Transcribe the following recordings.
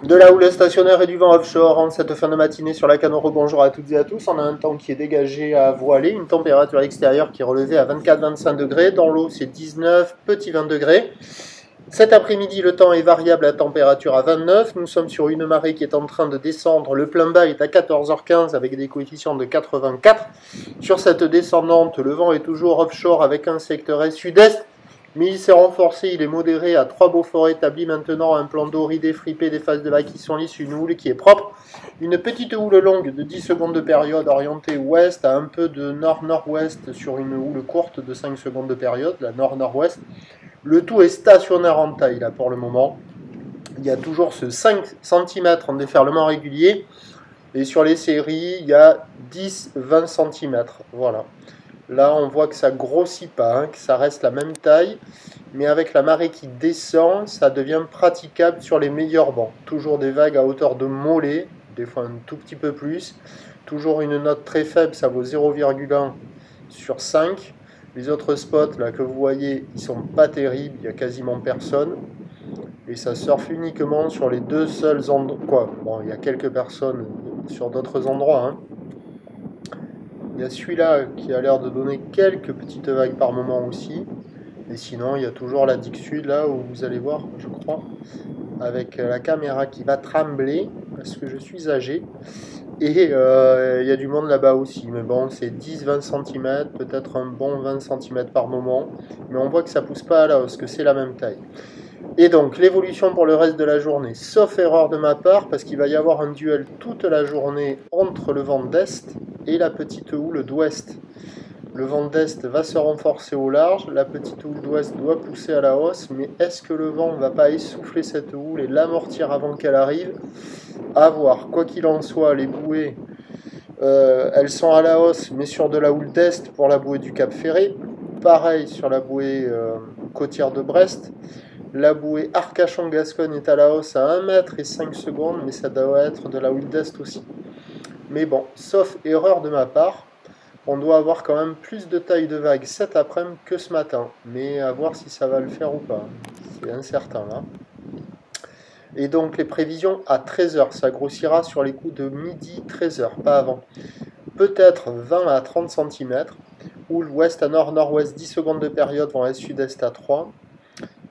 De la houle stationnaire et du vent offshore en cette fin de matinée sur la Canoro. Bonjour à toutes et à tous. On a un temps qui est dégagé à voiler, une température extérieure qui est relevée à 24-25 degrés. Dans l'eau, c'est 19, petit 20 degrés. Cet après-midi, le temps est variable à température à 29. Nous sommes sur une marée qui est en train de descendre. Le plein bas est à 14h15 avec des coefficients de 84. Sur cette descendante, le vent est toujours offshore avec un secteur est-sud-est. Mais il s'est renforcé, il est modéré à 3 Beaufort établis maintenant, un plan d'eau ridé, fripé, des phases de vagues qui sont lisses, une houle qui est propre. Une petite houle longue de 10 secondes de période orientée ouest à un peu de nord-nord-ouest sur une houle courte de 5 secondes de période, la nord-nord-ouest. Le tout est stationnaire en taille là pour le moment. Il y a toujours ce 5 cm en déferlement régulier. Et sur les séries, il y a 10-20 cm. Voilà. Là, on voit que ça grossit pas, hein, que ça reste la même taille. Mais avec la marée qui descend, ça devient praticable sur les meilleurs bancs. Toujours des vagues à hauteur de mollet, des fois un tout petit peu plus. Toujours une note très faible, ça vaut 0,1 sur 5. Les autres spots là que vous voyez, ils sont pas terribles, il n'y a quasiment personne. Et ça surfe uniquement sur les deux seuls endroits. Bon, il y a quelques personnes sur d'autres endroits, hein. Il y a celui-là qui a l'air de donner quelques petites vagues par moment aussi. Et sinon, il y a toujours la digue sud là où vous allez voir, je crois, avec la caméra qui va trembler parce que je suis âgé. Et il y a du monde là-bas aussi. Mais bon, c'est 10-20 cm, peut-être un bon 20 cm par moment. Mais on voit que ça pousse pas à la hausse, que c'est la même taille. Et donc, l'évolution pour le reste de la journée, sauf erreur de ma part, parce qu'il va y avoir un duel toute la journée entre le vent d'est et la petite houle d'ouest. Le vent d'est va se renforcer au large, la petite houle d'ouest doit pousser à la hausse, mais est-ce que le vent ne va pas essouffler cette houle et l'amortir avant qu'elle arrive? À voir. Quoi qu'il en soit, les bouées, elles sont à la hausse, mais sur de la houle d'est pour la bouée du Cap Ferré. Pareil sur la bouée côtière de Brest. La bouée Arcachon-Gascogne est à la hausse à 1 mètre et 5 secondes, mais ça doit être de la houle d'est aussi. Mais bon, sauf erreur de ma part, on doit avoir quand même plus de taille de vague cet après-midi que ce matin. Mais à voir si ça va le faire ou pas. C'est incertain là. Et donc les prévisions à 13h, ça grossira sur les coups de midi 13h, pas avant. Peut-être 20 à 30 cm, ou l'ouest à nord-nord-ouest 10 secondes de période vont être sud-est à 3.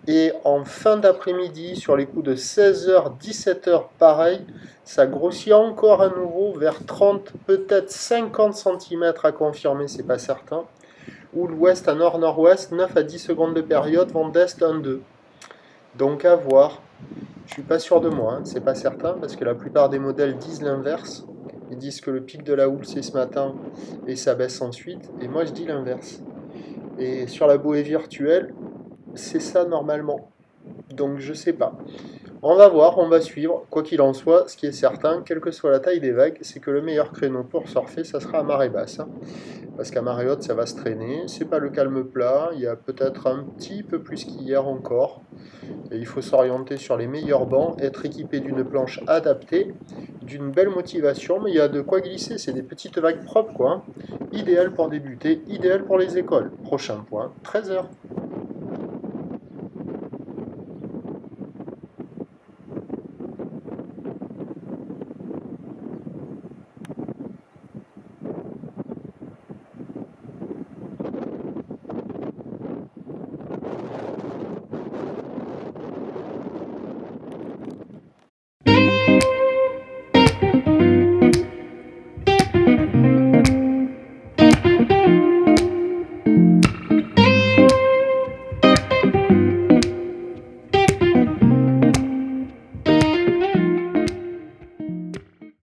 Et en fin d'après-midi, sur les coups de 16h, 17h, pareil, ça grossit encore à nouveau vers 30, peut-être 50 cm à confirmer, c'est pas certain. Ou l'ouest à nord-nord-ouest, 9 à 10 secondes de période, vent d'est 1-2. Donc à voir. Je suis pas sûr de moi, hein, c'est pas certain, parce que la plupart des modèles disent l'inverse. Ils disent que le pic de la houle c'est ce matin et ça baisse ensuite. Et moi je dis l'inverse. Et sur la bouée virtuelle, c'est ça normalement. Donc je sais pas. On va voir, on va suivre. Quoi qu'il en soit, ce qui est certain, quelle que soit la taille des vagues, c'est que le meilleur créneau pour surfer, ça sera à marée basse. Hein. Parce qu'à marée haute, ça va se traîner. C'est pas le calme plat. Il y a peut-être un petit peu plus qu'hier encore. Et il faut s'orienter sur les meilleurs bancs, être équipé d'une planche adaptée, d'une belle motivation, mais il y a de quoi glisser. C'est des petites vagues propres, quoi. Idéal pour débuter, idéal pour les écoles. Prochain point, 13h.